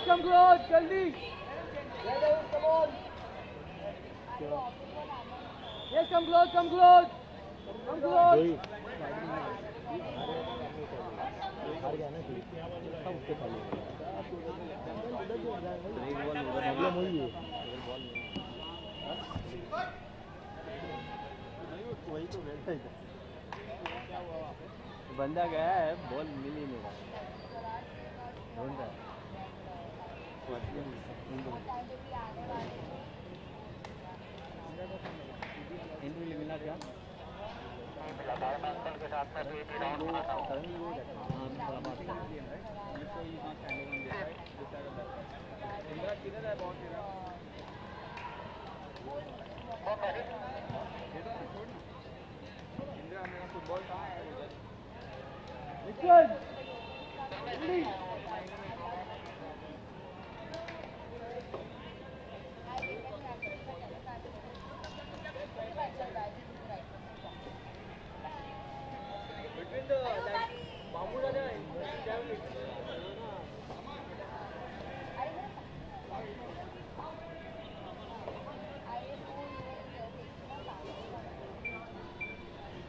Come close, Jaldi. Come on. Yes, come close, come close. Come close. बंदा गया है ball मिल ही नहीं रहा मिला क्या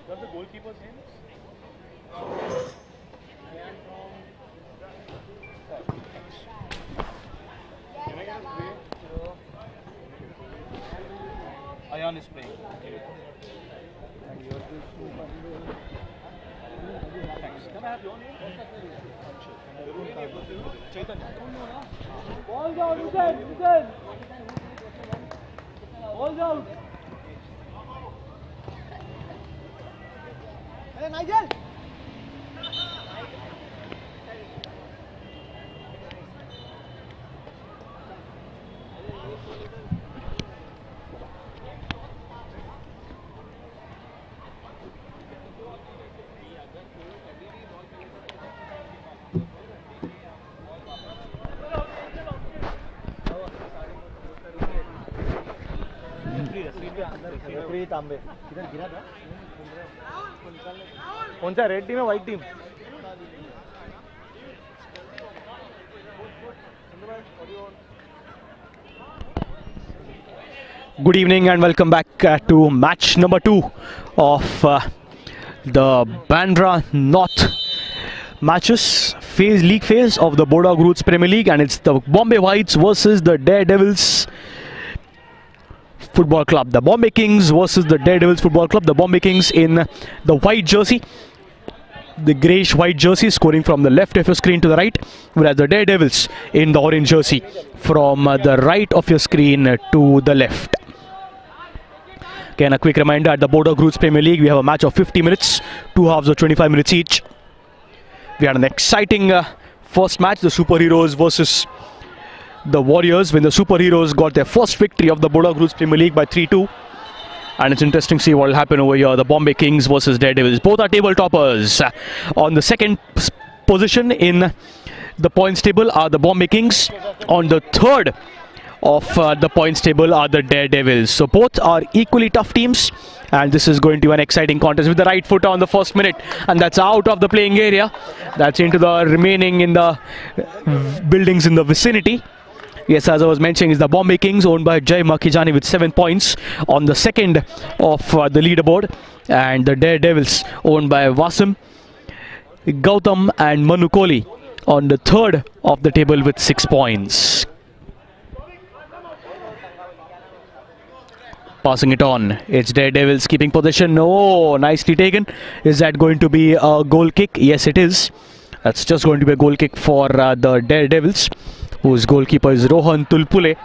Got the goalkeeper's hands? Can I get a play? Ayan is playing. Thanks. Can I have your name? Chaitanya. Ball's out, Hussain! Ball's out! Hey, Nigel! तांबे किधर गिरा था कौन सा रेड टीम है white team Good evening and welcome back to match number 2 of the Bandra North matches league phase of the Boda Roots Premier League, and it's the Bombay Whites versus the Daredevils Football Club. The Bombay Kings versus the Daredevils Football Club. The Bombay Kings in the white jersey, the greyish white jersey, scoring from the left of your screen to the right, whereas the Daredevils in the orange jersey from the right of your screen to the left. Again, a quick reminder, at the Boda Roots Premier League we have a match of 50 minutes, 2 halves of 25 minutes each. We had an exciting first match, the Superheroes versus the Warriors, when the Superheroes got their first victory of the Boda Roots Premier League by 3-2. And it's interesting to see what will happen over here. The Bombay Kings versus Daredevils. Both are table toppers. On the second position in the points table are the Bombay Kings. On the third of the points table are the Daredevils. So both are equally tough teams. And this is going to be an exciting contest with the right foot on the first minute. And that's out of the playing area. That's into the remaining in the buildings in the vicinity. Yes, as I was mentioning, is the Bombay Kings, owned by Jai Makhijani with 7 points on the second of the leaderboard. And the Daredevils, owned by Wasim, Gautam and Manu Kohli, on the third of the table with 6 points. Passing it on, it's Daredevils keeping possession. Oh, nicely taken. Is that going to be a goal kick? Yes, it is. That's just going to be a goal kick for the Daredevils, whose goalkeeper is Rohan Tulpule.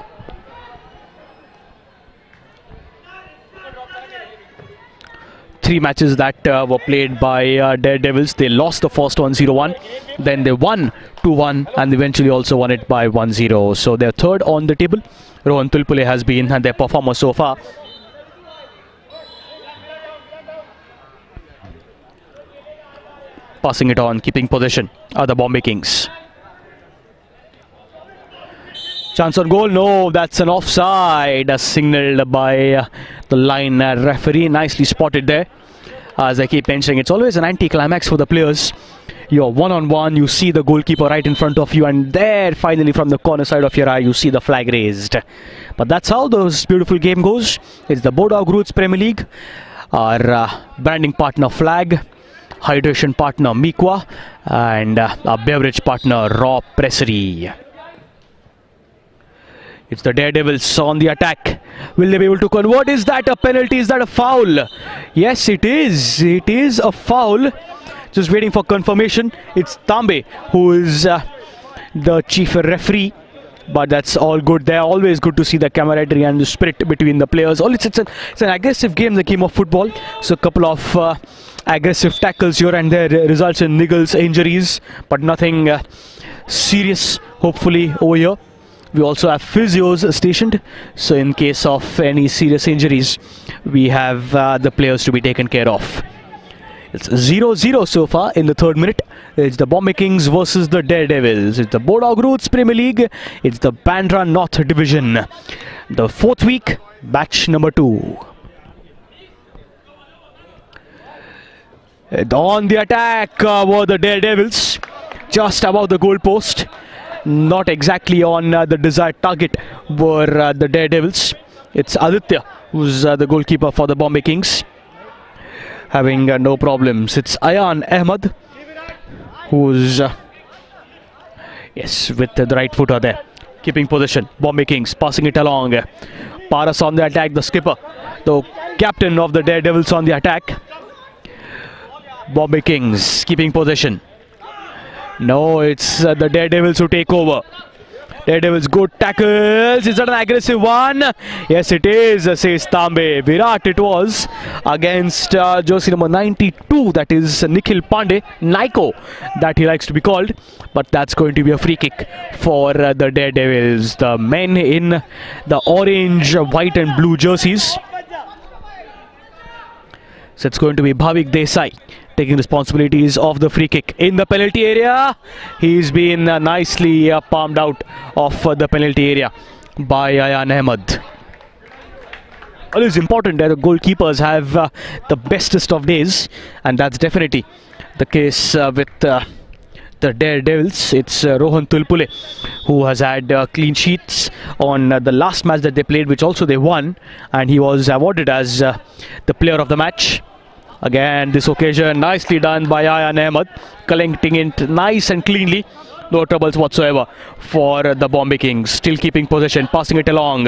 Three matches that were played by Daredevils. They lost the first one 0-1, then they won 2-1, and eventually also won it by 1-0. So they're third on the table. Rohan Tulpule has been their performer so far. Passing it on, keeping possession are the Bombay Kings. Chance on goal. No, that's an offside signalled by the line referee. Nicely spotted there. As I keep mentioning, it's always an anti-climax for the players. You're one-on-one, you see the goalkeeper right in front of you, and there finally from the corner side of your eye you see the flag raised. But that's how this beautiful game goes. It's the Bodog Roots Premier League. Our branding partner Flag, hydration partner Miqua, and our beverage partner Raw Pressery. It's the Daredevils on the attack. Will they be able to convert? Is that a penalty? Is that a foul? Yes, it is. It is a foul. Just waiting for confirmation. It's Tambe who is the chief referee. But that's all good there. Always good to see the camaraderie and the spirit between the players. It's an aggressive game, the game of football. So a couple of aggressive tackles here and there results in niggles, injuries, but nothing serious, hopefully, over here. We also have physios stationed. So in case of any serious injuries, we have the players to be taken care of. It's 0-0 so far in the third minute. It's the Bombay Kings versus the Daredevils. It's the Bodog Roots Premier League. It's the Bandra North Division. The fourth week, batch number 2. On the attack were the Daredevils. Just above the goal post. Not exactly on the desired target were the Daredevils. It's Aditya who's the goalkeeper for the Bombay Kings. Having no problems. It's Ayan Ahmed who's yes, with the right footer there, keeping position. Bombay Kings passing it along. Paras on the attack, the skipper, the captain of the Daredevils on the attack. Bombay Kings keeping possession. No, it's the Daredevils who take over. Daredevils, good tackles. Is that an aggressive one? Yes, it is, says Tambe. Virat it was against jersey number 92. That is Nikhil Pandey. Naiko, that he likes to be called. But that's going to be a free kick for the Daredevils. The men in the orange, white and blue jerseys. So it's going to be Bhavik Desai taking responsibilities of the free kick in the penalty area. He's been nicely palmed out of the penalty area by Ayan Ahmed. It is important that the goalkeepers have the bestest of days, and that's definitely the case with the Daredevils. It's Rohan Tulpule who has had clean sheets on the last match that they played, which also they won, and he was awarded as the player of the match. Again, this occasion nicely done by Ayan Ahmed, collecting it nice and cleanly. No troubles whatsoever for the Bombay Kings. Still keeping possession, passing it along.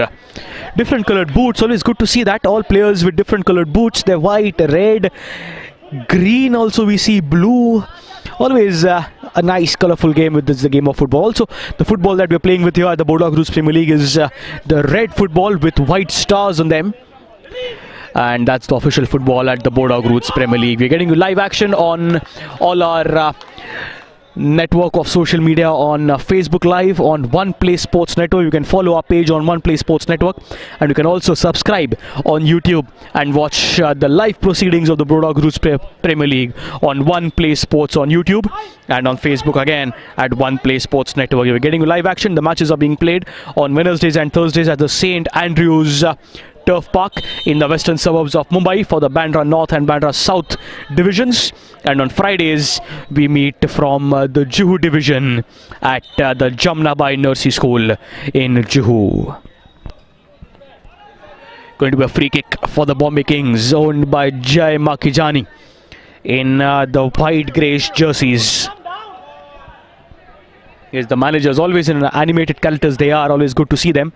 Different coloured boots, always good to see that. All players with different coloured boots. They're white, red, green also we see, blue. Always a nice colourful game with this, the game of football. Also, the football that we're playing with here at the Bodog Roots Premier League is the red football with white stars on them. And that's the official football at the Bodog Roots Premier League. We're getting live action on all our network of social media, on Facebook Live, on One Play Sports Network. You can follow our page on One Play Sports Network, and you can also subscribe on YouTube and watch the live proceedings of the Bodog Roots Premier League on One Play Sports on YouTube and on Facebook again at One Play Sports Network. We're getting live action. The matches are being played on Wednesdays and Thursdays at the St. Andrews Turf Park in the western suburbs of Mumbai for the Bandra North and Bandra South divisions, and on Fridays we meet from the Juhu division at the Jamnabai Nursery School in Juhu. Going to be a free kick for the Bombay Kings, owned by Jai Makijani in the white greyish jerseys. Yes, the managers always in animated characters. They are always good to see them.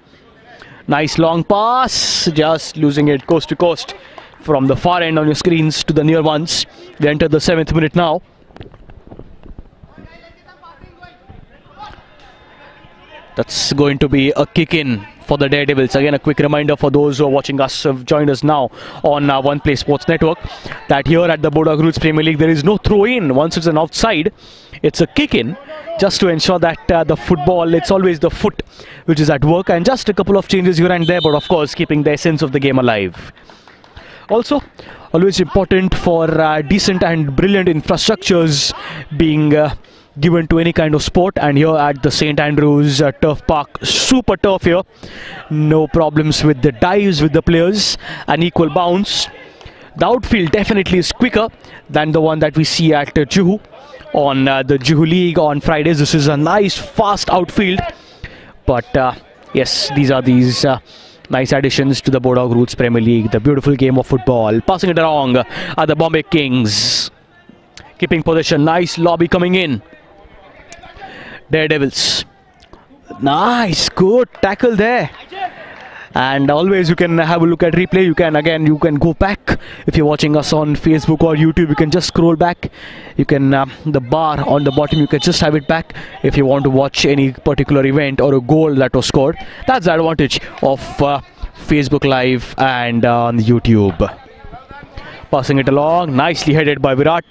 Nice long pass, just losing it coast to coast from the far end on your screens to the near ones. We enter the 7th minute now. That's going to be a kick in for the Daredevils. Again, a quick reminder for those who are watching us, who have joined us now on One Play Sports Network, that here at the Bodog Roots Premier League there is no throw in. Once it's an outside, it's a kick in, just to ensure that the football, it's always the foot which is at work, and just a couple of changes here and there, but of course keeping the essence of the game alive. Also, always important for decent and brilliant infrastructures being given to any kind of sport, and here at the St Andrews Turf Park, super turf here, no problems with the dives with the players, an equal bounce. The outfield definitely is quicker than the one that we see at Juhu on the Juhu League on Fridays. This is a nice fast outfield, but yes, these are nice additions to the Bodog Roots Premier League, the beautiful game of football. Passing it along are the Bombay Kings, keeping possession. Nice lobby coming in. Daredevils, nice, good tackle there. And always you can have a look at replay. You can go back if you're watching us on Facebook or YouTube. You can just scroll back. You can the bar on the bottom, you can just have it back if you want to watch any particular event or a goal that was scored. That's the advantage of Facebook Live and on YouTube. Passing it along, nicely headed by Virat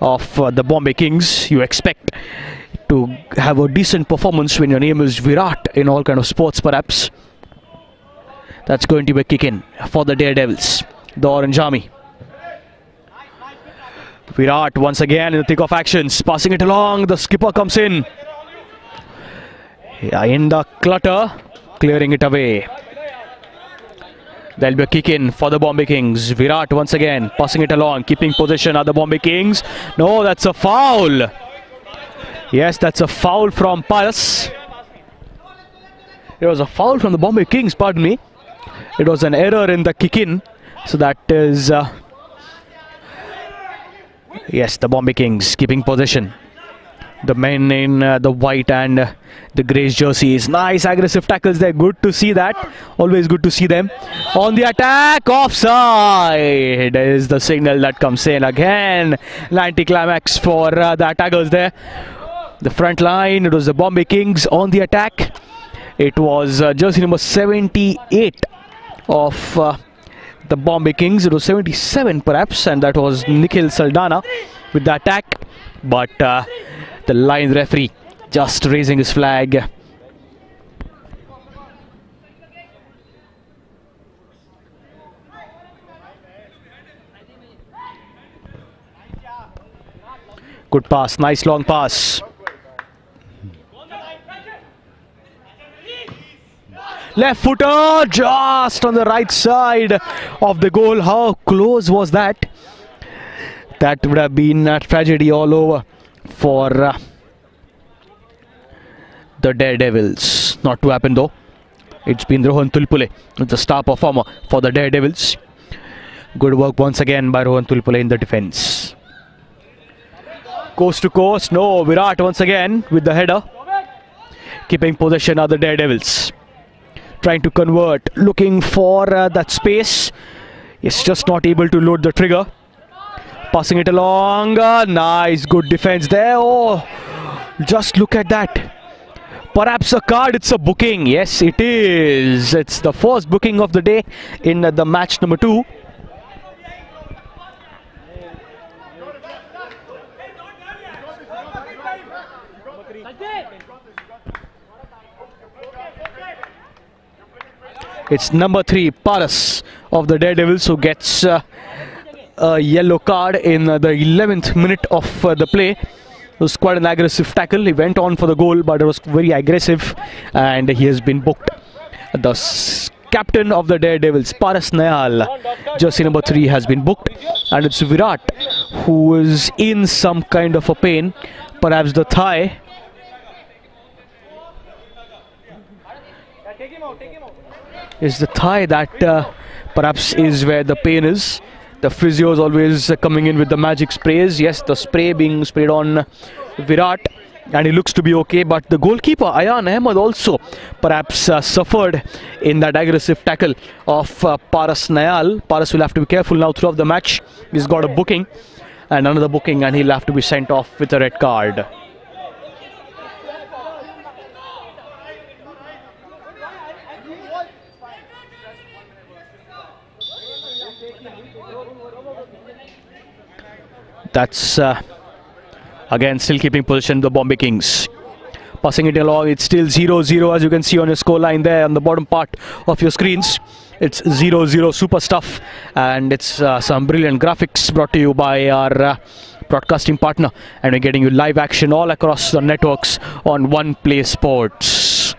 of the Bombay Kings. You expect to have a decent performance when your name is Virat in all kind of sports, perhaps. That's going to be a kick in for the Daredevils, the Orange Army. Virat once again in the thick of actions, passing it along. The skipper comes in. In the clutter, clearing it away. There'll be a kick in for the Bombay Kings. Virat once again passing it along, keeping possession of the Bombay Kings. No, that's a foul. Yes, that's a foul from Paras. It was a foul from the Bombay Kings, pardon me. It was an error in the kick-in. So that is... yes, the Bombay Kings keeping possession. The men in the white and the greyish jerseys. Nice aggressive tackles there. Good to see that. Always good to see them. On the attack, offside is the signal that comes in again. An anticlimax for the attackers there. The front line, it was the Bombay Kings on the attack. It was jersey number 78 of the Bombay Kings. It was 77 perhaps, and that was Nikhil Saldana with the attack. But the line referee just raising his flag. Good pass, nice long pass. Left footer just on the right side of the goal. How close was that? That would have been a tragedy all over for the Daredevils. Not to happen though. It's been Rohan Tulpule, the star performer for the Daredevils. Good work once again by Rohan Tulpule in the defense. Coast to coast. No, Virat once again with the header. Keeping possession of the Daredevils. Trying to convert, looking for that space. It's just not able to load the trigger. Passing it along. Nice, good defense there. Oh, just look at that. Perhaps a card, it's a booking. Yes, it is. It's the first booking of the day in the match number 2. It's number 3, Paras of the Daredevils, who gets a yellow card in the 11th minute of the play. It was quite an aggressive tackle. He went on for the goal, but it was very aggressive, and he has been booked. The captain of the Daredevils, Paras Nayal, jersey number 3, has been booked, and it's Virat who is in some kind of a pain, perhaps the thigh. Is the thigh that perhaps is where the pain is. The physio is always coming in with the magic sprays. Yes, the spray being sprayed on Virat, and he looks to be okay. But the goalkeeper, Ayan Ahmed, also perhaps suffered in that aggressive tackle of Paras Nayal. Paras will have to be careful now throughout the match. He's got a booking and another booking, and he'll have to be sent off with a red card. That's again still keeping position, the Bombay Kings. Passing it along, it's still 0-0 as you can see on your score line there on the bottom part of your screens. It's 0-0, super stuff, and it's some brilliant graphics brought to you by our broadcasting partner, and we're getting you live action all across the networks on One Play Sports.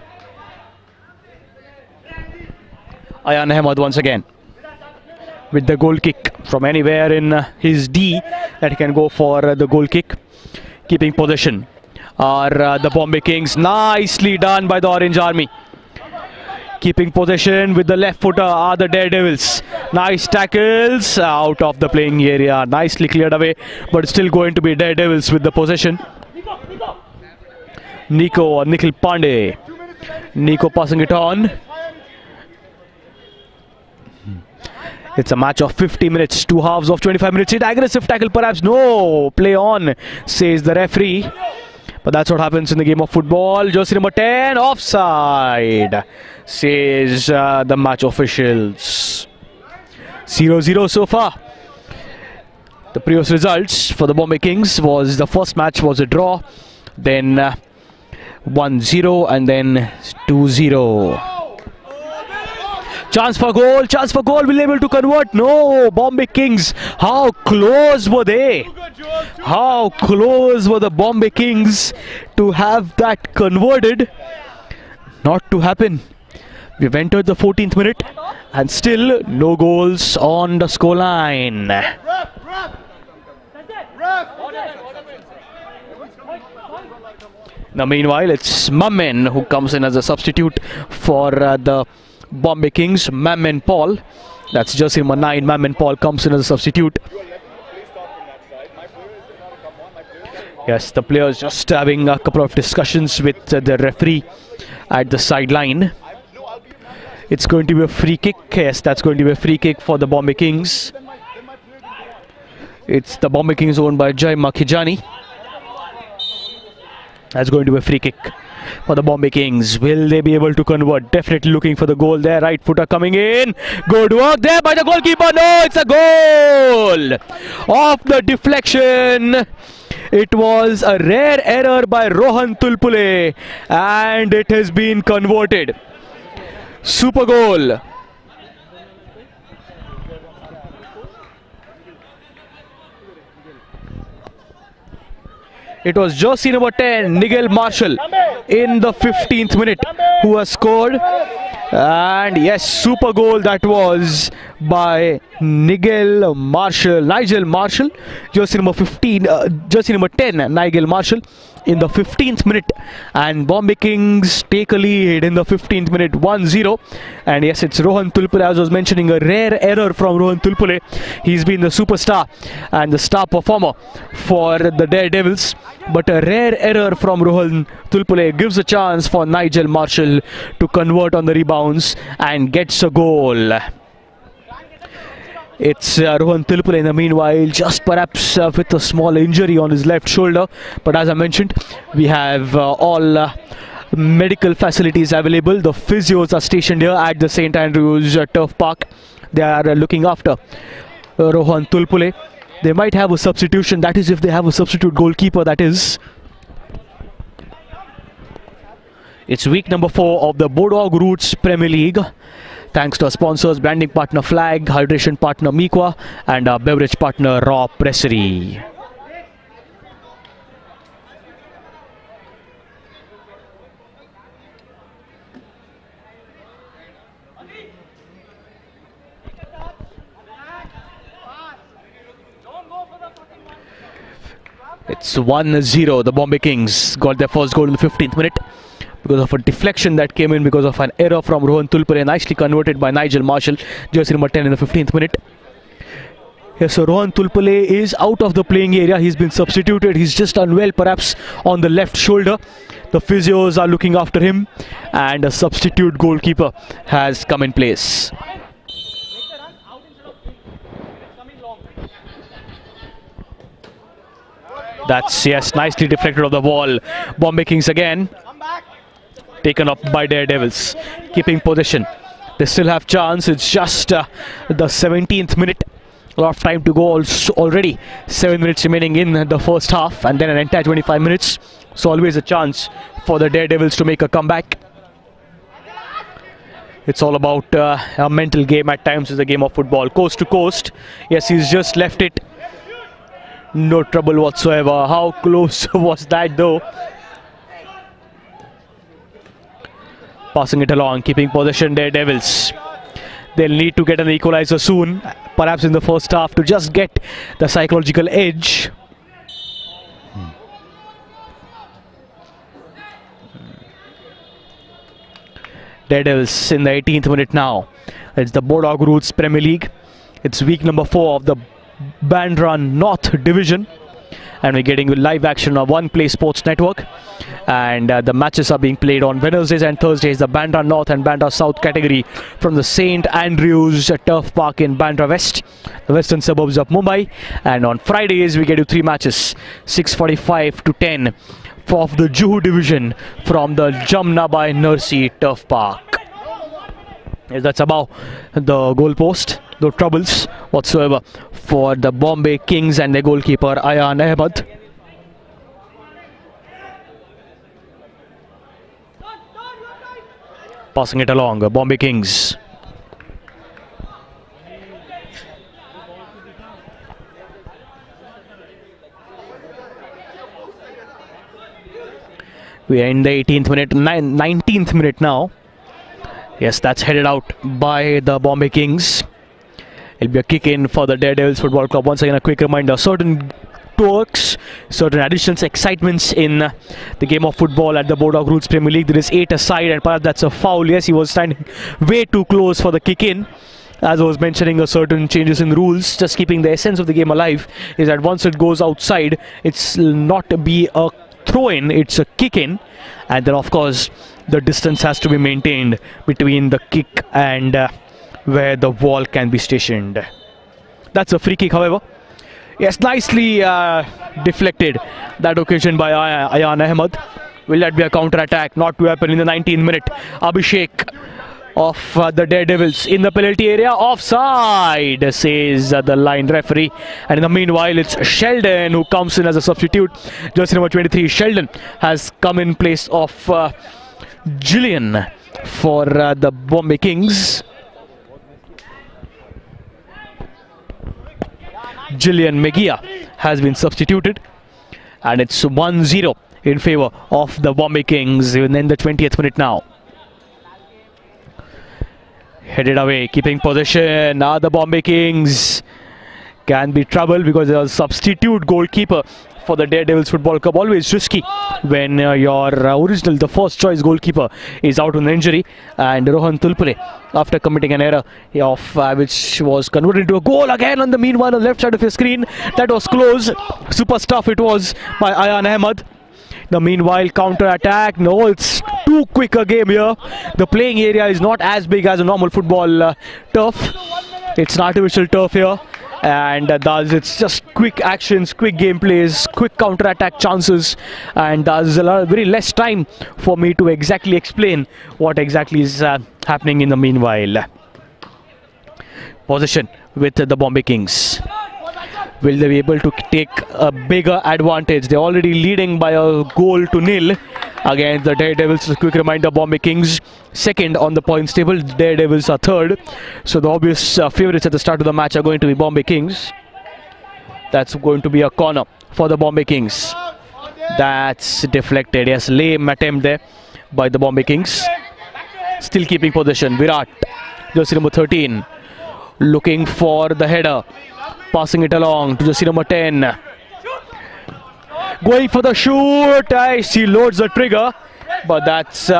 Ayan Ahmed once again with the goal kick from anywhere in his D that he can go for the goal kick. Keeping possession are the Bombay Kings. Nicely done by the Orange Army. Keeping possession with the left footer are the Daredevils. Nice tackles out of the playing area. Nicely cleared away, but still going to be Daredevils with the possession. Nikhil Pandey. Nico passing it on. It's a match of 50 minutes, 2 halves of 25 minutes. Aggressive tackle perhaps. No, play on, says the referee. But that's what happens in the game of football. Jersey number 10, offside, says the match officials. 0-0 so far. The previous results for the Bombay Kings was the first match was a draw, then 1-0 and then 2-0. Chance for goal, will able to convert. No, Bombay Kings, how close were they? How close were the Bombay Kings to have that converted? Not to happen. We've entered the 14th minute and still no goals on the scoreline. Now meanwhile, it's Mammen who comes in as a substitute for the Bombay Kings. Mammen Paul, that's jersey number 9. Mammen Paul comes in as a substitute. Yes, the players just having a couple of discussions with the referee at the sideline. It's going to be a free kick. Yes, that's going to be a free kick for the Bombay Kings. It's the Bombay Kings owned by Jai Makhijani. That's going to be a free kick for the Bombay Kings. Will they be able to convert? Definitely looking for the goal there. Right footer coming in. Good work there by the goalkeeper. No, it's a goal! Off the deflection. It was a rare error by Rohan Tulpule and it has been converted. Super goal. It was jersey number 10, Nigel Marshall, in the 15th minute who has scored. And yes, super goal that was by Nigel Marshall, jersey number 15, jersey number 10, Nigel Marshall, in the 15th minute. And Bombay Kings take a lead in the 15th minute, 1-0. And yes, it's Rohan Tulpule, as I was mentioning, a rare error from Rohan Tulpule. He's been the superstar and the star performer for the Daredevils. But a rare error from Rohan Tulpule gives a chance for Nigel Marshall to convert on the rebounds and gets a goal. It's Rohan Tulpule in the meanwhile, just perhaps with a small injury on his left shoulder. But as I mentioned, we have all medical facilities available. The physios are stationed here at the St. Andrews Turf Park. They are looking after Rohan Tulpule. They might have a substitution, that is if they have a substitute goalkeeper, that is. It's week number 4 of the Bodog Roots Premier League. Thanks to our sponsors, branding partner Flag, hydration partner Miqua, and our beverage partner Raw Pressery. It's 1-0. The Bombay Kings got their first goal in the 15th minute because of a deflection that came in because of an error from Rohan Tulpule, nicely converted by Nigel Marshall, jersey number 10, in the 15th minute. Yes, so Rohan Tulpule is out of the playing area. He's been substituted. He's just unwell perhaps on the left shoulder. The physios are looking after him and a substitute goalkeeper has come in place. That's, yes, nicely deflected off the wall. Bombay Kings again taken up by Daredevils, keeping possession. They still have chance. It's just the 17th minute. A lot of time to go also already. 7 minutes remaining in the first half and then an entire 25 minutes. So always a chance for the Daredevils to make a comeback. It's all about a mental game at times. Is a game of football. Coast to coast. Yes, he's just left it No trouble whatsoever. How close was that though? Passing it along, keeping possession, Daredevils. They'll need to get an equalizer soon, perhaps in the first half, to just get the psychological edge. Daredevils in the 18th minute now. It's the Bodog Roots Premier League. It's week number 4 of the BANDRA North Division. And we're getting live action on One Play Sports Network. And the matches are being played on Wednesdays and Thursdays. The Bandra North and Bandra South category from the St. Andrews Turf Park in Bandra West, the western suburbs of Mumbai. And on Fridays we get to 3 matches, 6:45 to 10 of the Juhu division from the Jamnabai Nursi Turf Park. Yes, that's about the goal post. No troubles whatsoever for the Bombay Kings and their goalkeeper Ayan Ahmed. Passing it along, Bombay Kings. We are in the 18th minute, 19th minute now. Yes, that's headed out by the Bombay Kings. It'll be a kick in for the Daredevils Football Club. Once again, a quick reminder, certain twerks, certain additions, excitements in the game of football at the Bodog Roots Premier League. There is 8 aside, and perhaps that's a foul. Yes, he was standing way too close for the kick in. As I was mentioning, certain changes in rules, just keeping the essence of the game alive, is that once it goes outside, it's not be a throw in, it's a kick in. And then of course the distance has to be maintained between the kick and where the wall can be stationed. That's a free kick, however. Yes, nicely deflected that occasion by Ayan Ahmed. Will that be a counter-attack? Not to happen in the 19th minute. Abhishek of the Daredevils in the penalty area. Offside, says the line referee. And in the meanwhile, it's Sheldon who comes in as a substitute. Jersey number 23, Sheldon, has come in place of Gillian for the Bombay Kings. Gillian Megia has been substituted, and it's 1-0 in favour of the Bombay Kings even in the 20th minute now. Headed away, keeping possession. Now the Bombay Kings can be trouble because there's a substitute goalkeeper for the Daredevils Football Club. Always risky when your original, the first choice goalkeeper is out on injury. And Rohan Tulpule, after committing an error of which was converted into a goal again on the meanwhile on the left side of your screen. That was close. Super stuff it was by Ayan Ahmed. The meanwhile counter attack. No, it's too quick a game here. The playing area is not as big as a normal football turf. It's an artificial turf here. And thus it's just quick actions, quick gameplays, quick counter-attack chances, and there's very less time for me to exactly explain what exactly is happening in the meanwhile. Possession with the Bombay Kings. Will they be able to take a bigger advantage? They're already leading by a goal to nil against the Daredevils. A quick reminder, Bombay Kings second on the points table, Daredevils are third. So the obvious favourites at the start of the match are going to be Bombay Kings. That's going to be a corner for the Bombay Kings. That's deflected. Yes, lame attempt there by the Bombay Kings. Still keeping possession. Virat, jersey number 13, looking for the header. Passing it along to jersey number 10. Going for the shoot. She loads the trigger, but that's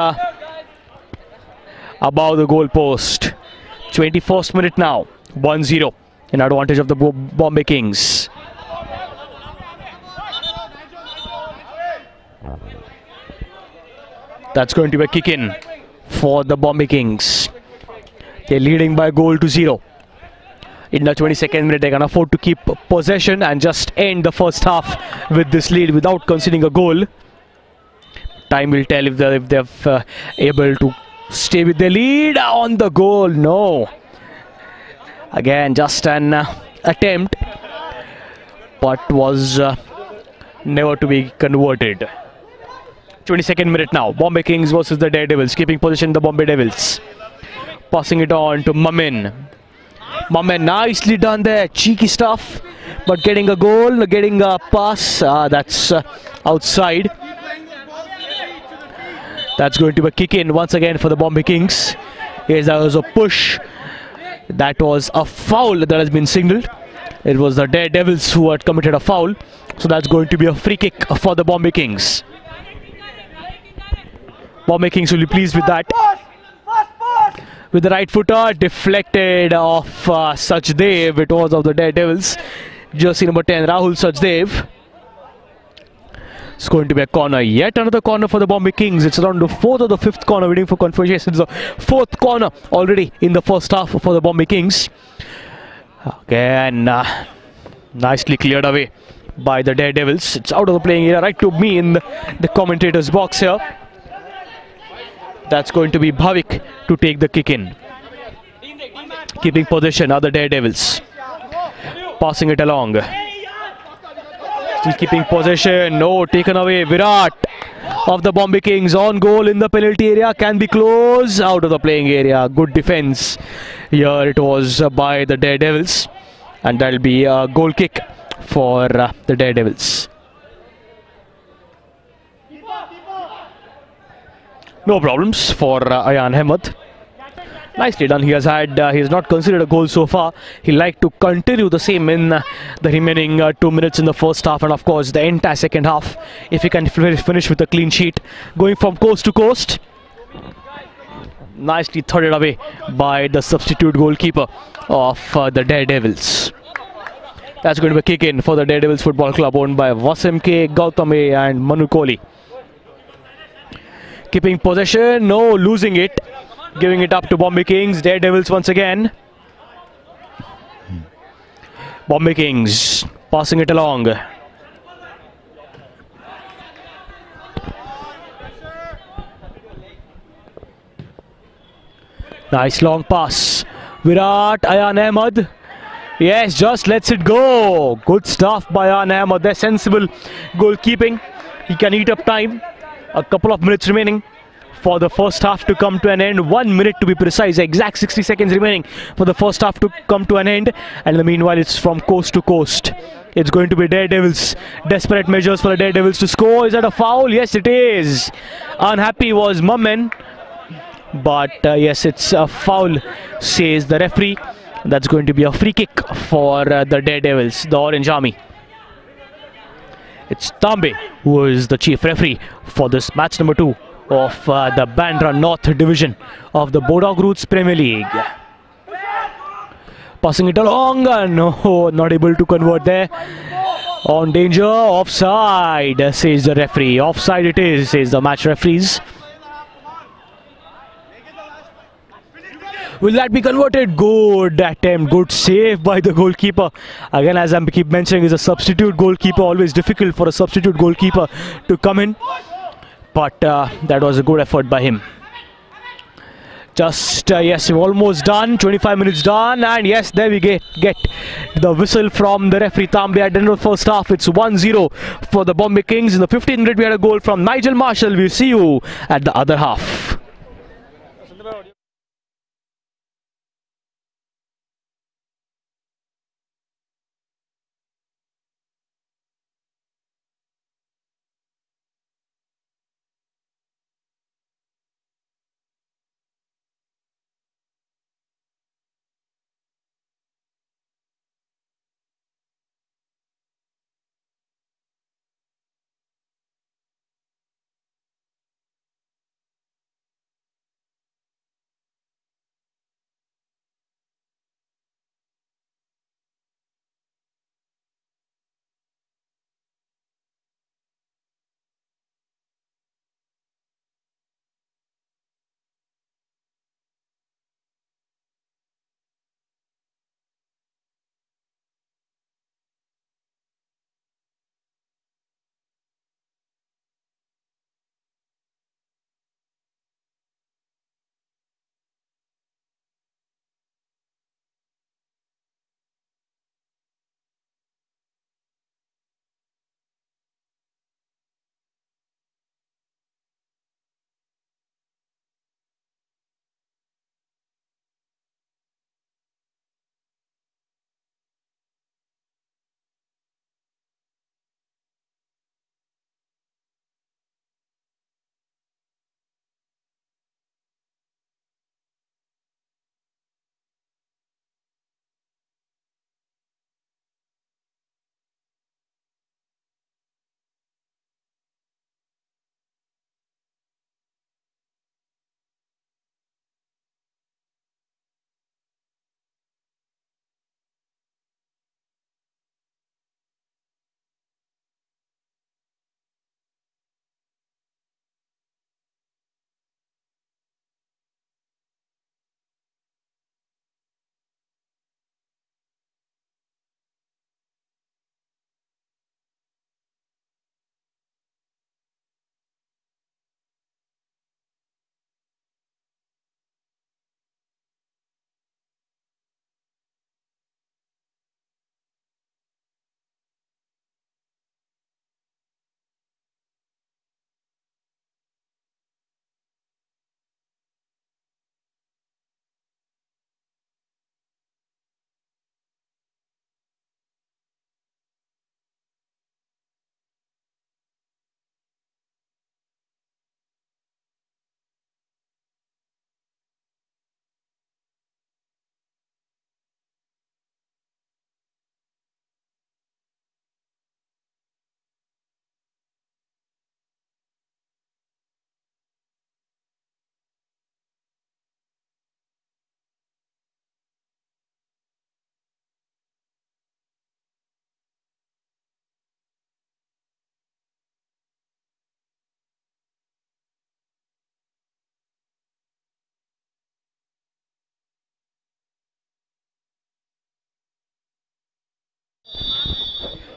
above the goal post. 21st minute now. 1-0 in advantage of the Bombay Kings. That's going to be a kick in for the Bombay Kings. They're leading by a goal to 0. In the 22nd minute, they can afford to keep possession and just end the first half with this lead without conceding a goal. Time will tell if they're able to stay with their lead on the goal. No. Again, just an attempt, but was never to be converted. 22nd minute now. Bombay Kings versus the Daredevils. Keeping possession, the Bombay Devils. Passing it on to Mamin. Mamin, nicely done there. Cheeky stuff. but getting a goal, getting a pass, that's outside. That's going to be a kick in once again for the Bombay Kings. Yes, that was a push. That was a foul that has been signalled. It was the Daredevils who had committed a foul. So that's going to be a free kick for the Bombay Kings. Bombay Kings will be pleased with that. With the right footer, deflected off Sachdev. It was of the Daredevils. Jersey number 10, Rahul Sachdev. It's going to be a corner. Yet another corner for the Bombay Kings. It's around the fourth or the fifth corner, waiting for confirmation. It's the fourth corner already in the first half for the Bombay Kings. Again, nicely cleared away by the Daredevils. It's out of the playing area, right to me in the commentator's box here. That's going to be Bhavik to take the kick in. Keeping possession are the Daredevils. Passing it along. Still keeping possession. No, taken away. Virat of the Bombay Kings on goal in the penalty area. Can be close. Out of the playing area. Good defense. Here it was by the Daredevils. And that'll be a goal kick for the Daredevils. No problems for Ayan Ahmed. Nicely done. He has not considered a goal so far. He'd like to continue the same in the remaining 2 minutes in the first half, and of course the entire second half, if he can finish with a clean sheet. Going from coast to coast. Nicely threaded away by the substitute goalkeeper of the Daredevils. That's going to be a kick in for the Daredevils Football Club, owned by Wasim K, Gautam A and Manu Kohli. Keeping possession, no, losing it. Giving it up to Bombay Kings. Daredevils once again. Bombay Kings passing it along. Nice long pass. Virat, Ayan Ahmed. Yes, just lets it go. Good stuff by Ayan Ahmed. They're sensible goalkeeping. He can eat up time. A couple of minutes remaining for the first half to come to an end. 1 minute to be precise. Exact 60 seconds remaining for the first half to come to an end. And in the meanwhile, it's from coast to coast. It's going to be Daredevils. Desperate measures for the Daredevils to score. Is that a foul? Yes, it is. Unhappy was Mummen. But yes, it's a foul, says the referee. That's going to be a free kick for the Daredevils, the Orange Army. It's Tambe who is the chief referee for this match number 2 of the Bandra North Division of the Bodog Roots Premier League. Passing it along. No, not able to convert there. On danger. Offside, says the referee. Offside it is, says the match referees. Will that be converted? Good attempt, good save by the goalkeeper. Again, as I keep mentioning, is a substitute goalkeeper. Always difficult for a substitute goalkeeper to come in. But that was a good effort by him. Just, yes, we're almost done. 25 minutes done. And yes, there we get the whistle from the referee Tambe at the end of the first half. It's 1-0 for the Bombay Kings. In the 15th minute, we had a goal from Nigel Marshall. We'll see you at the other half.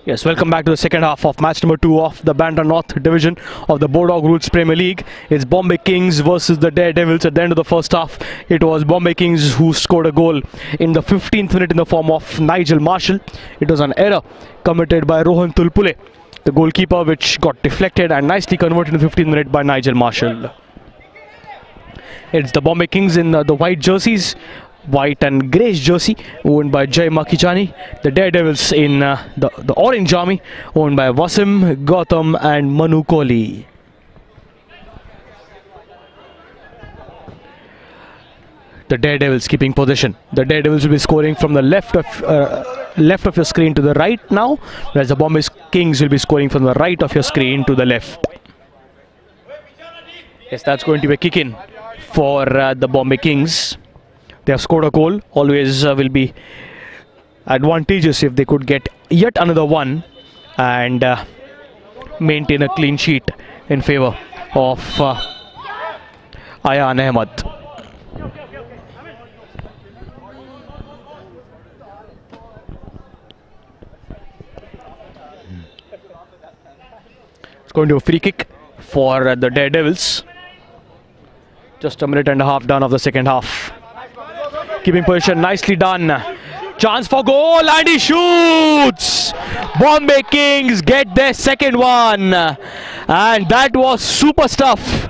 Yes, welcome back to the second half of match number 2 of the BANDRA North Division of the Bodog Roots Premier League. It's Bombay Kings versus the Daredevils. At the end of the first half, it was Bombay Kings who scored a goal in the 15th minute in the form of Nigel Marshall. It was an error committed by Rohan Tulpule, the goalkeeper, which got deflected and nicely converted in the 15th minute by Nigel Marshall. It's the Bombay Kings in the white jerseys, white and greyish jersey, owned by Jay Makijani. The Daredevils in the orange army, owned by Wasim, Gautam and Manu Kohli. The Daredevils keeping possession. The Daredevils will be scoring from the left of your screen to the right now, whereas the Bombay Kings will be scoring from the right of your screen to the left. Yes, that's going to be a kick in for the Bombay Kings. They have scored a goal. Always will be advantageous if they could get yet another one and maintain a clean sheet in favour of Ayan Ahmed. It's going to be a free kick for the Daredevils. Just a minute and a half done of the second half. Keeping position, nicely done. Chance for goal and he shoots! Bombay Kings get their second one. And that was super stuff.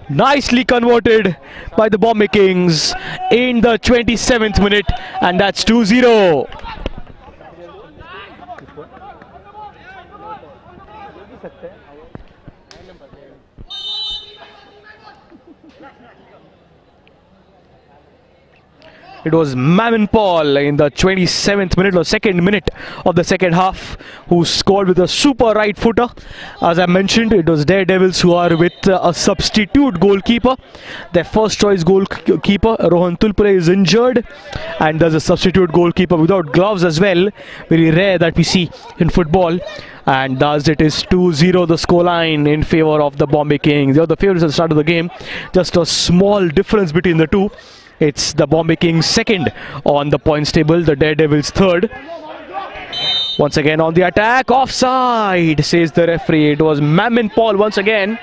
Nicely converted by the Bombay Kings in the 27th minute. And that's 2-0. It was Mammon Paul in the 27th minute or second minute of the second half who scored with a super right footer. As I mentioned, it was Daredevils who are with a substitute goalkeeper. Their first choice goalkeeper, Rohan Tulpure, is injured, and there's a substitute goalkeeper without gloves as well. Very rare that we see in football. And thus it is 2-0 the scoreline in favour of the Bombay Kings. They are the favourites at the start of the game. Just a small difference between the two. It's the Bombay Kings second on the points table, the Daredevils third. Once again on the attack, offside, says the referee. It was Mammon Paul once again,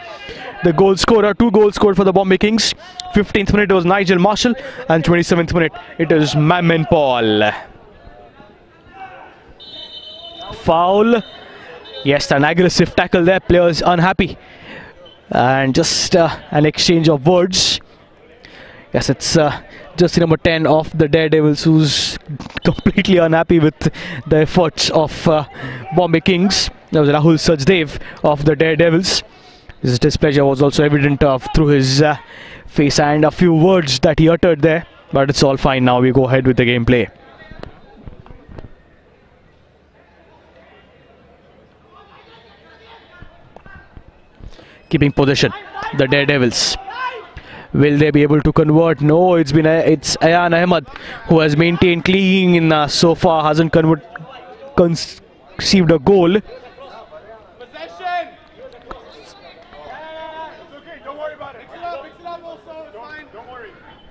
the goal scorer. 2 goals scored for the Bombay Kings. 15th minute it was Nigel Marshall, and 27th minute it is Mammon Paul. Foul. Yes, an aggressive tackle there. Players unhappy. And just an exchange of words. Yes, it's jersey number 10 of the Daredevils who's completely unhappy with the efforts of Bombay Kings. That was Rahul Sajdev of the Daredevils. His displeasure was also evident through his face and a few words that he uttered there. But it's all fine now. We go ahead with the gameplay. Keeping possession, the Daredevils. Will they be able to convert? No, it's Ayan Ahmed who has maintained clean so far, hasn't conceived a goal.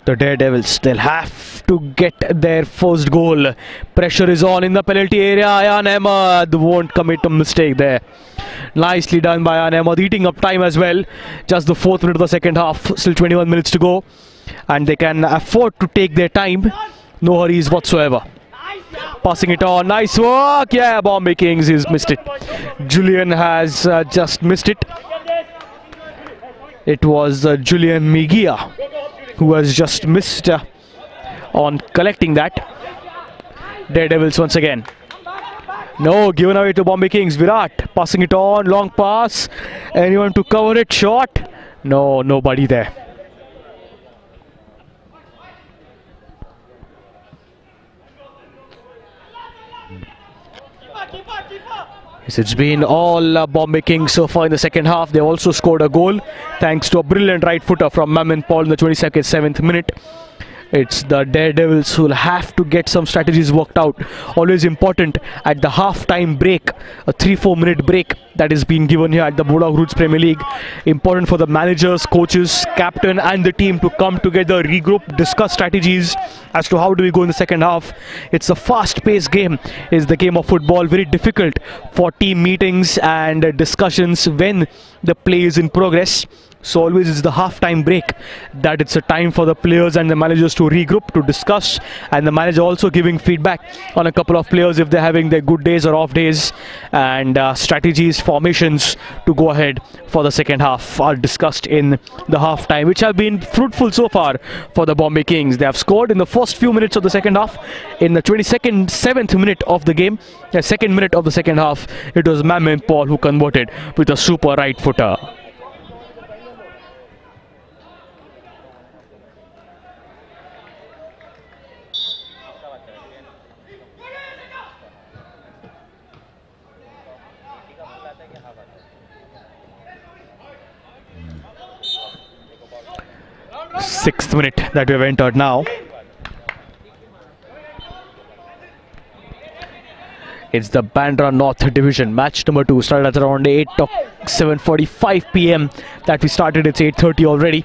The Daredevils, they'll have to get their first goal. Pressure is on in the penalty area. Ayan Ahmed won't commit a mistake there. Nicely done by Ayan Ahmed, eating up time as well. Just the 4th minute of the second half, still 21 minutes to go. And they can afford to take their time. No hurries whatsoever. Passing it on, nice work. Yeah, Bombay Kings has missed it. Julian has just missed it. It was Julian Migia who has just missed on collecting that. Daredevils once again. No, given away to Bombay Kings. Virat passing it on, long pass. Anyone to cover it? Shot? No, nobody there. Yes, it's been all Bombay Kings so far in the second half. They also scored a goal thanks to a brilliant right footer from Mammon Paul in the 27th minute. It's the Daredevils who will have to get some strategies worked out. Always important at the half-time break, a 3-4 minute break that is being given here at the Bodog Roots Premier League. Important for the managers, coaches, captain and the team to come together, regroup, discuss strategies as to how do we go in the second half. It's a fast-paced game. It's the game of football. Very difficult for team meetings and discussions when the play is in progress. So always it's the half-time break that it's a time for the players and the managers to regroup, to discuss, and the manager also giving feedback on a couple of players if they're having their good days or off days, and strategies, formations to go ahead for the second half are discussed in the half-time, which have been fruitful so far for the Bombay Kings. They have scored in the first few minutes of the second half. In the 7th minute of the game, the second minute of the second half, it was Mohamed Paul who converted with a super right footer. Sixth minute that we have entered now. It's the Bandra North Division match number 2. Started at around 7:45 p.m. that we started. It's 8:30 already,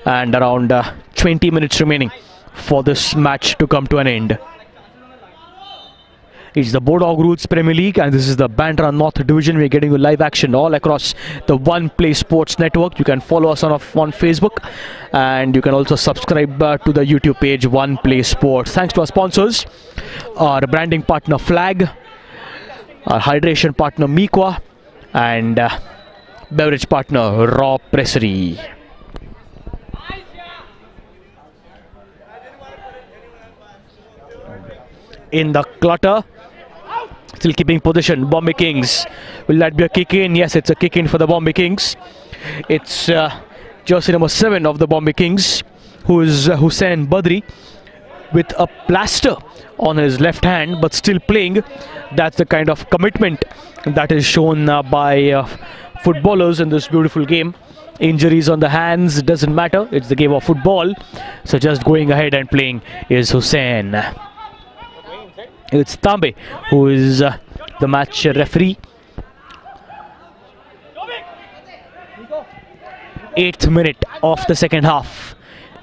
and around 20 minutes remaining for this match to come to an end. It's the Bodog Roots Premier League and this is the Bandra North Division. We're getting you live action all across the One Play Sports Network. You can follow us on Facebook and you can also subscribe to the YouTube page One Play Sports. Thanks to our sponsors, our branding partner Flag, our hydration partner Miqua, and beverage partner Raw Pressery. In the clutter, still keeping possession, Bombay Kings. Will that be a kick in? Yes, it's a kick in for the Bombay Kings. It's jersey number 7 of the Bombay Kings, who is Hussain Badri, with a plaster on his left hand, but still playing. That's the kind of commitment that is shown by footballers in this beautiful game. Injuries on the hands, doesn't matter. It's the game of football. So just going ahead and playing is Hussain. It's Tambe who is the match referee. 8th minute of the second half.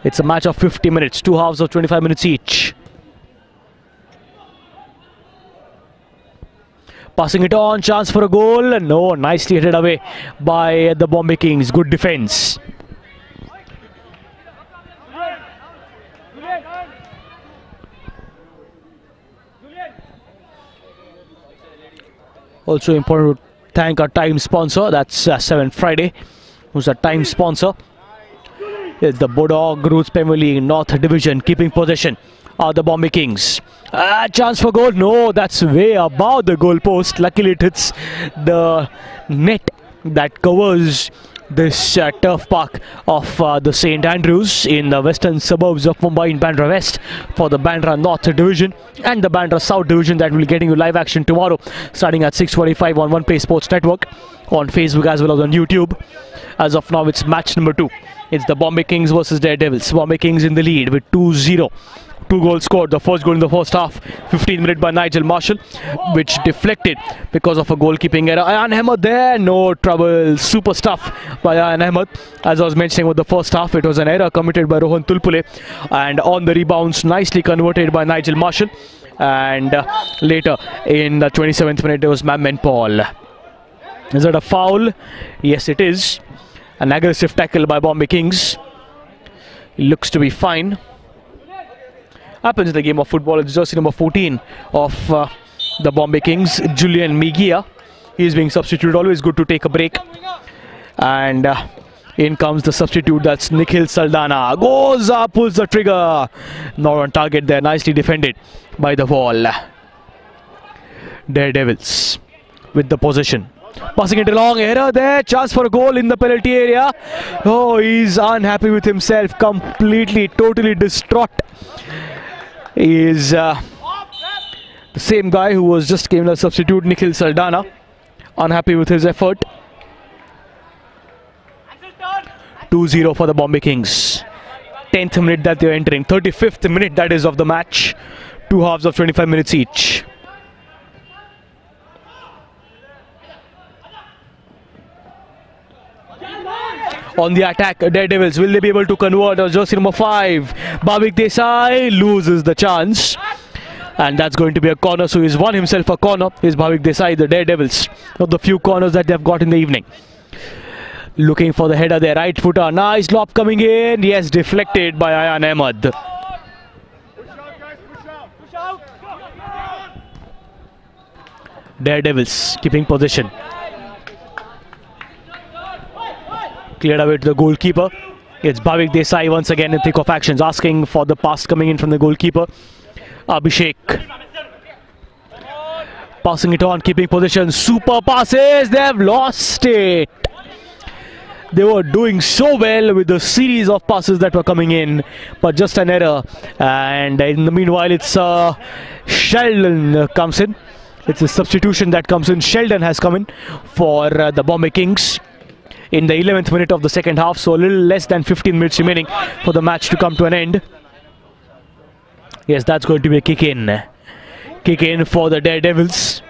It's a match of 50 minutes, 2 halves of 25 minutes each. Passing it on, chance for a goal. No, nicely headed away by the Bombay Kings. Good defense. Also important to thank our time sponsor, that's 7 Friday, who's a time sponsor. It's the Bodog Roots Premier League North Division, keeping possession are the Bombay Kings. Chance for goal. No, that's way above the goal post. Luckily it hits the net that covers this turf park of the St. Andrews in the western suburbs of Mumbai in Bandra West for the Bandra North Division and the Bandra South Division that will be getting you live action tomorrow starting at 6:45 on One Play Sports Network, on Facebook as well as on YouTube. As of now, it's match number 2. It's the Bombay Kings versus Daredevils. Bombay Kings in the lead with 2-0. 2 goals scored. The first goal in the first half, 15th minute by Nigel Marshall, which deflected because of a goalkeeping error. Ayan Ahmed there, no trouble. Super stuff by Ayan Ahmed. As I was mentioning with the first half, it was an error committed by Rohan Tulpule, and on the rebounds, nicely converted by Nigel Marshall. And later in the 27th minute, there was Mohamed Paul. Is that a foul? Yes, it is. An aggressive tackle by Bombay Kings. It looks to be fine. Happens in the game of football. It's jersey number 14 of the Bombay Kings, Julian Migia. He is being substituted. Always good to take a break. And in comes the substitute. That's Nikhil Saldana. Goes up, pulls the trigger. Not on target there. Nicely defended by the wall. Daredevils with the possession. Passing it along, error there, chance for a goal in the penalty area. Oh, he's unhappy with himself, completely, totally distraught. He is the same guy who was just came as a substitute, Nikhil Saldana. Unhappy with his effort. 2-0 for the Bombay Kings. 10th minute that they're entering. 35th minute that is of the match. 2 halves of 25 minutes each. On the attack, Daredevils, will they be able to convert? Jersey number 5, Bhavik Desai loses the chance. And that's going to be a corner, so he's won himself a corner. Is Bhavik Desai, the Daredevils, of the few corners that they've got in the evening. Looking for the header there, right footer, nice lob coming in. Yes, deflected by Ayan Ahmed. Push out, guys, push out. Daredevils keeping possession. Cleared away to the goalkeeper. It's Bhavik Desai once again in thick of actions, asking for the pass coming in from the goalkeeper. Abhishek passing it on, keeping possession. Super passes, they've lost it. They were doing so well with the series of passes that were coming in, but just an error. And in the meanwhile, it's Sheldon comes in. It's a substitution that comes in. Sheldon has come in for the Bombay Kings in the 11th minute of the second half, so a little less than 15 minutes remaining for the match to come to an end. Yes, that's going to be a kick in. Kick in for the Daredevils.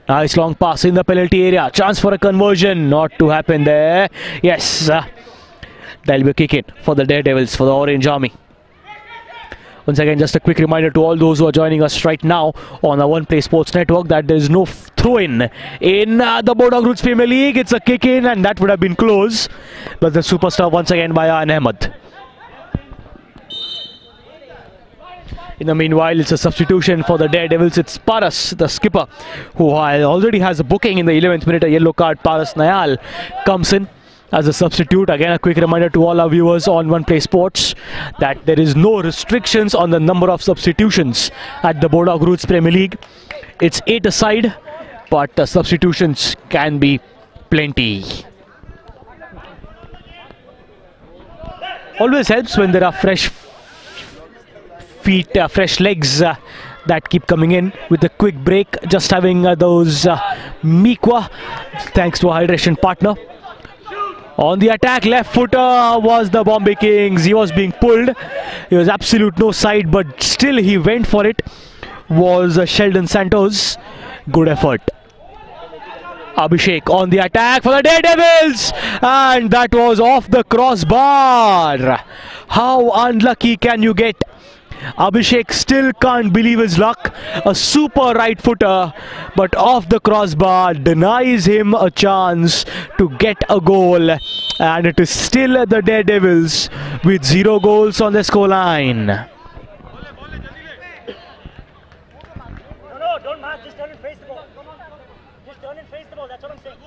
Nice long pass in the penalty area. Chance for a conversion. Not to happen there. Yes, that'll be a kick in for the Daredevils, for the Orange Army. Once again, just a quick reminder to all those who are joining us right now on our One Play Sports Network that there is no throw-in the Bodog Roots Premier League. It's a kick-in and that would have been close. But the superstar once again by Ayan Ahmed. In the meanwhile, it's a substitution for the Daredevils. It's Paras, the skipper, who already has a booking in the 11th minute. A yellow card. Paras Nayal comes in as a substitute. Again, a quick reminder to all our viewers on One Play Sports that there is no restrictions on the number of substitutions at the Bodog Roots Premier League. It's 8 aside, but substitutions can be plenty. Always helps when there are fresh feet, fresh legs that keep coming in with a quick break. Just having those Mikwa, thanks to a hydration partner. On the attack, left footer was the Bombay Kings. He was being pulled. He was absolute no side, but still he went for it. Was Sheldon Santos. Good effort. Abhishek on the attack for the Daredevils. And that was off the crossbar. How unlucky can you get? Abhishek still can't believe his luck. A super right footer, but off the crossbar, denies him a chance to get a goal. And it is still the Daredevils with 0 goals on the scoreline. No, don't mark, just turn and face the ball. Just turn and face the ball, that's what I'm saying.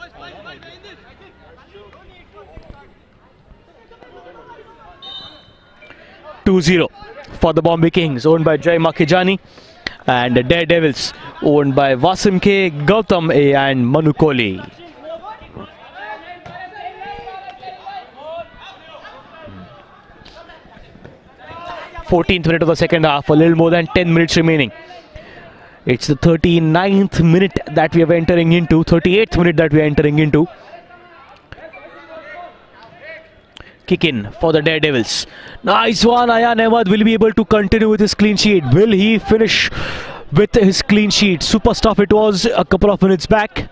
2-0 for the Bombay Kings, owned by Jai Makijani, and the Daredevils owned by Vasim K, Gautam A and Manu Kohli. Fourteenth minute of the second half, a little more than 10 minutes remaining. It's the 39th minute that we are entering into, 38th minute that we are entering into. Kick in for the Daredevils. Nice one. Ayan Ahmed will be able to continue with his clean sheet. Will he finish with his clean sheet? Super stuff it was a couple of minutes back.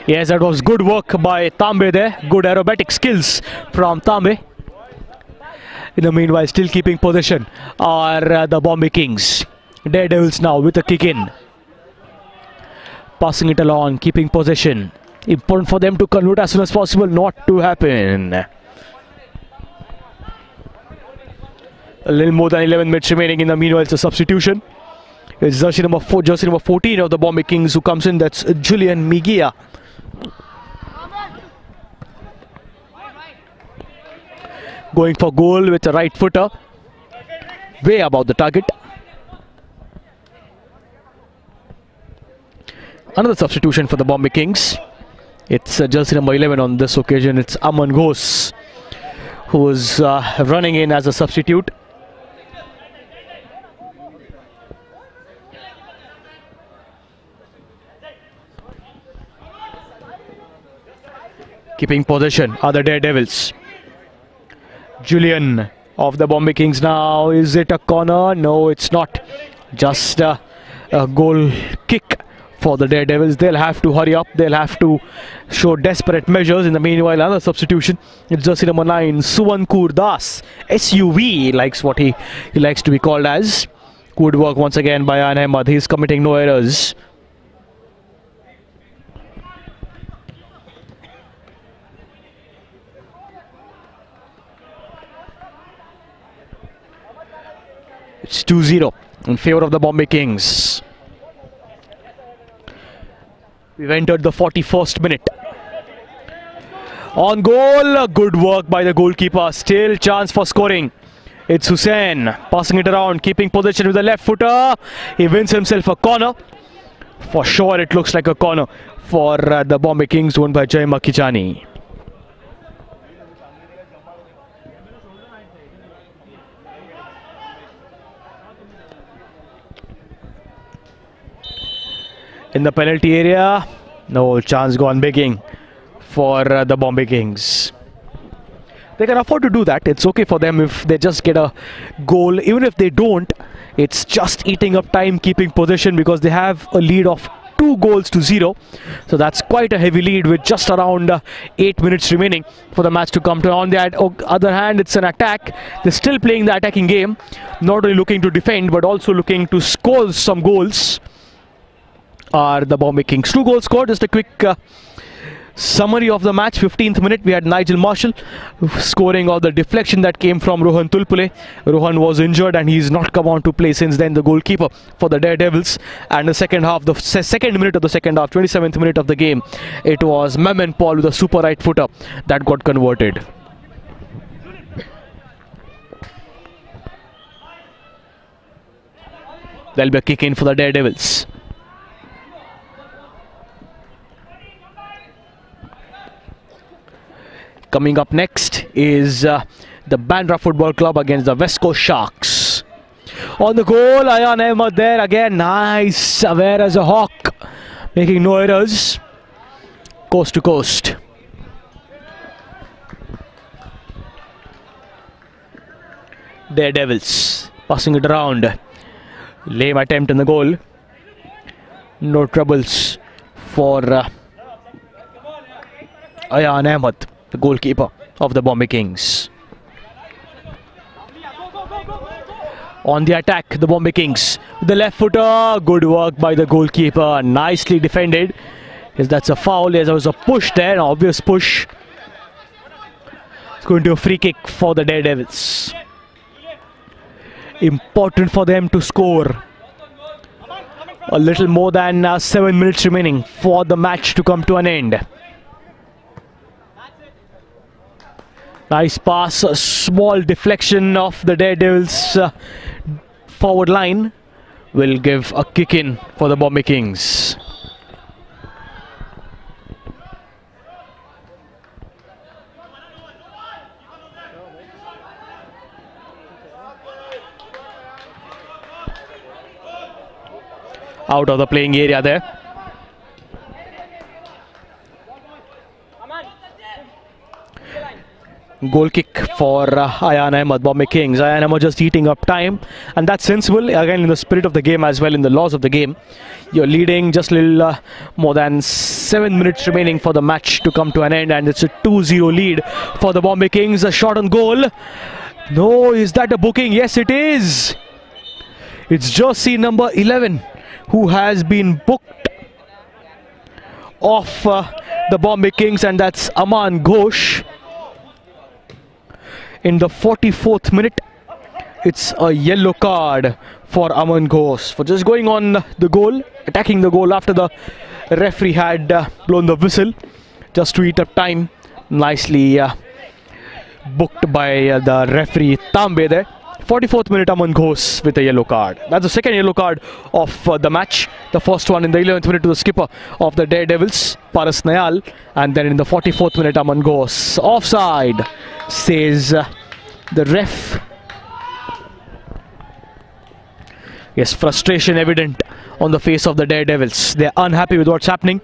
Yes, that was good work by Tambe there. Good aerobatic skills from Tambe. In the meanwhile, still keeping possession are the Bombay Kings. Daredevils now with a kick in. Passing it along, keeping possession. Important for them to convert as soon as possible, not to happen. A little more than 11 minutes remaining. In the meanwhile, it's a substitution. It's jersey number 14 of the Bombay Kings who comes in. That's Julian Migia. Going for goal with a right footer. Way above the target. Another substitution for the Bombay Kings. It's jersey number 11 on this occasion. It's Aman Ghosh who is running in as a substitute. Keeping possession are the Daredevils. Julian of the Bombay Kings now. Is it a corner? No, it's not. Just a goal kick for the Daredevils. They'll have to hurry up. They'll have to show desperate measures. In the meanwhile, another substitution. It's jersey number 9, Suvankur Das. SUV likes what he likes to be called as. Good work once again by Ayan Ahmed. He's committing no errors. It's 2-0 in favour of the Bombay Kings. We've entered the 41st minute. On goal, good work by the goalkeeper. Still chance for scoring. It's Hussain passing it around, keeping possession with the left footer. He wins himself a corner. For sure it looks like a corner for the Bombay Kings, won by Jay Makhijani. In the penalty area, no chance gone begging for the Bombay Kings. They can afford to do that. It's okay for them if they just get a goal. Even if they don't, it's just eating up time, keeping possession, because they have a lead of 2-0. So that's quite a heavy lead with just around 8 minutes remaining for the match to come to. On the other hand, it's an attack. They're still playing the attacking game, not only looking to defend but also looking to score some goals. Are the Bombay Kings. 2 goals scored. Just a quick summary of the match. 15th minute, we had Nigel Marshall scoring of the deflection that came from Rohan Tulpule. Rohan was injured and he's not come on to play since then, the goalkeeper for the Daredevils. And the second half, the second minute of the second half, 27th minute of the game, it was Mem Paul with a super right footer that got converted. There'll be a kick in for the Daredevils. Coming up next is the Bandra Football Club against the West Coast Sharks. On the goal, Ayan Ahmed there again. Nice, aware as a hawk, making no errors. Coast to coast. Daredevils passing it around. Lame attempt in the goal. No troubles for Ayan Ahmed, the goalkeeper of the Bombay Kings. On the attack, the Bombay Kings. The left footer, good work by the goalkeeper, nicely defended. Yes, that's a foul. Yes, there was a push there, an obvious push. It's going to a free kick for the Daredevils. Important for them to score. A little more than 7 minutes remaining for the match to come to an end. Nice pass, a small deflection of the Daredevils forward line will give a kick in for the Bombay Kings. Out of the playing area there. Goal kick for Ayan Ahmed, Bombay Kings. Ayan Ahmed just eating up time, and that's sensible, again in the spirit of the game as well, in the laws of the game. You're leading just a little more than 7 minutes remaining for the match to come to an end, and it's a 2-0 lead for the Bombay Kings. A shot on goal. No, is that a booking? Yes, it is. It's jersey number 11 who has been booked off the Bombay Kings, and that's Aman Ghosh. In the 44th minute, it's a yellow card for Aman Ghosh for just going on the goal, attacking the goal after the referee had blown the whistle, just to eat up time. Nicely booked by the referee Tambe there. 44th minute, Aman Ghosh with a yellow card. That's the second yellow card of the match. The first one in the 11th minute to the skipper of the Daredevils, Paras Nayal. And then in the 44th minute, Aman Ghosh. Offside, says the ref. Yes, frustration evident on the face of the Daredevils. They're unhappy with what's happening.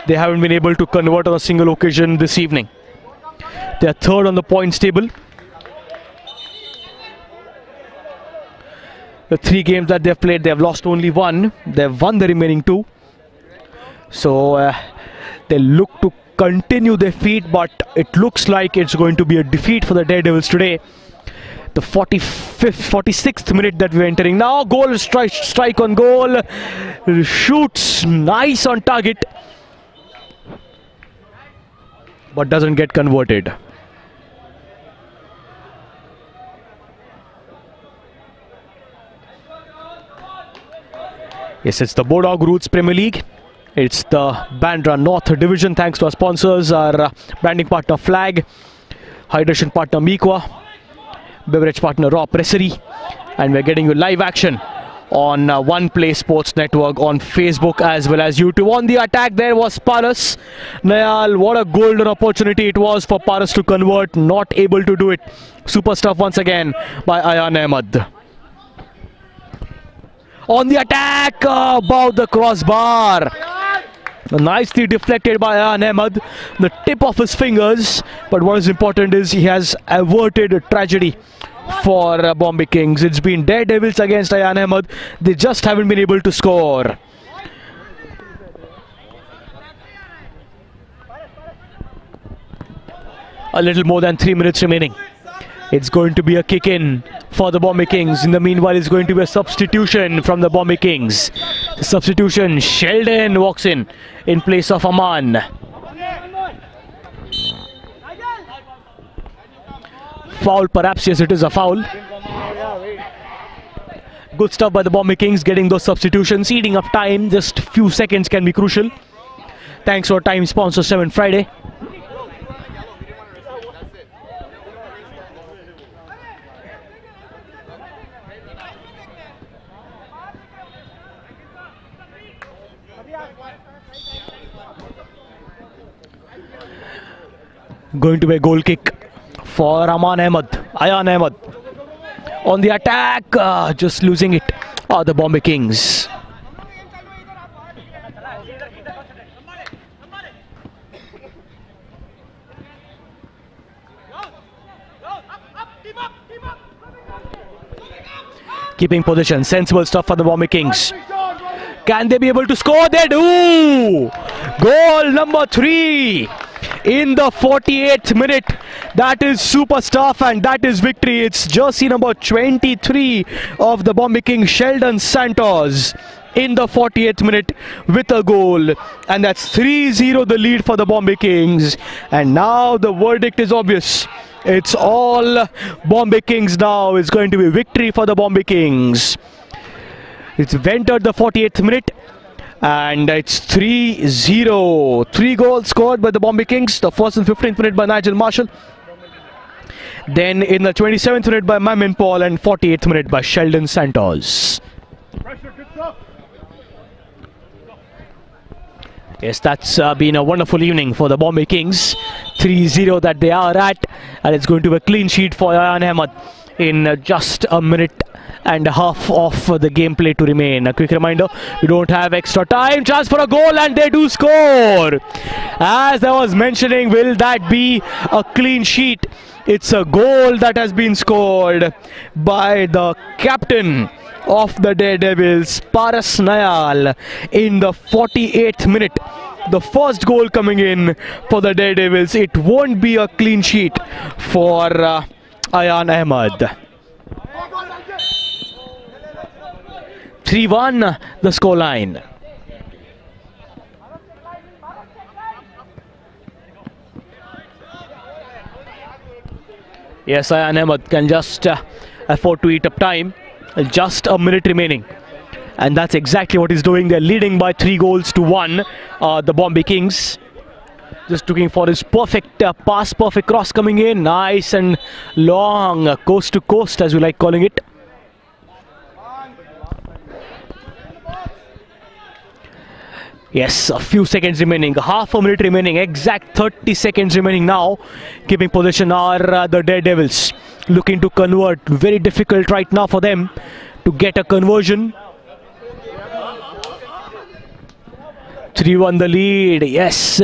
They haven't been able to convert on a single occasion this evening. They are third on the points table. The 3 games that they've played, they have lost only 1. They've won the remaining 2. So they look to continue their feat, but it looks like it's going to be a defeat for the Daredevils today. The 46th minute that we're entering now. Goal, strike on goal. Shoots nice on target, but doesn't get converted. Yes, it's the Bodog Roots Premier League. It's the Bandra North Division. Thanks to our sponsors, our branding partner Flag, hydration partner Miqua, beverage partner Raw Pressery, and we're getting you live action on One Play Sports Network on Facebook as well as YouTube. On the attack there was Paras Nayal. What a golden opportunity it was for Paras to convert, not able to do it. Super stuff once again by Ayan Ahmed. On the attack, above the crossbar. Nicely deflected by Ayan Ahmed, the tip of his fingers. But what is important is he has averted a tragedy for Bombay Kings. It's been Daredevils against Ayan Ahmed. They just haven't been able to score. A little more than 3 minutes remaining. It's going to be a kick in for the Bombay Kings. In the meanwhile, it's going to be a substitution from the Bombay Kings. The substitution, Sheldon walks in place of Aman. Foul, perhaps. Yes, it is a foul. Good stuff by the Bombay Kings, getting those substitutions, eating up time. Just few seconds can be crucial. Thanks to our time sponsor 7 Friday. Going to be a goal kick for Ayan Ahmed. On the attack, just losing it. The Bombay Kings. Keeping position, sensible stuff for the Bombay Kings. Can they be able to score? They do! Goal number 3 in the 48th minute. That is super stuff and that is victory. It's jersey number 23 of the Bombay Kings, Sheldon Santos, in the 48th minute with a goal. And that's 3-0 the lead for the Bombay Kings. And now the verdict is obvious. It's all Bombay Kings now. It's going to be victory for the Bombay Kings. It's entered the 48th minute and it's 3-0. 3 goals scored by the Bombay Kings. The first in 15th minute by Nigel Marshall. Then in the 27th minute by Mamin Paul and 48th minute by Sheldon Santos. Yes, that's been a wonderful evening for the Bombay Kings. 3-0 that they are at, and it's going to be a clean sheet for Ayan Ahmed in just a minute and a half of the gameplay to remain. A quick reminder, we don't have extra time. Chance for a goal and they do score. As I was mentioning, will that be a clean sheet? It's a goal that has been scored by the captain of the Daredevils, Paras Nayal, in the 48th minute. The first goal coming in for the Daredevils. It won't be a clean sheet for Ayan Ahmed. 3-1 the scoreline. Yes, Ayan Ahmed can just afford to eat up time. Just a minute remaining. And that's exactly what he's doing. They're leading by 3-1, the Bombay Kings. Just looking for his perfect pass, perfect cross coming in. Nice and long, coast to coast as we like calling it. Yes, a few seconds remaining, half a minute remaining, exact 30 seconds remaining now. Keeping possession are the Daredevils, looking to convert. Very difficult right now for them to get a conversion. 3-1 the lead. Yes.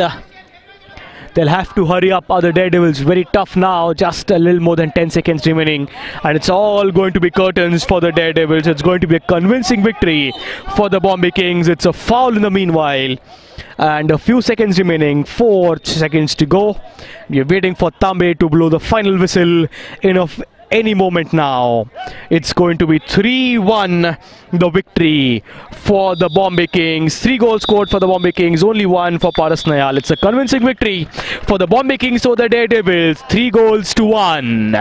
They'll have to hurry up, other Daredevils. Very tough now. Just a little more than 10 seconds remaining. And it's all going to be curtains for the Daredevils. It's going to be a convincing victory for the Bombay Kings. It's a foul in the meanwhile. And a few seconds remaining. 4 seconds to go. We're waiting for Tambe to blow the final whistle in any moment now. It's going to be 3-1 the victory for the Bombay Kings. 3 goals scored for the Bombay Kings, only 1 for Paras Nayal. It's a convincing victory for the Bombay Kings over the Daredevils. 3 goals to 1.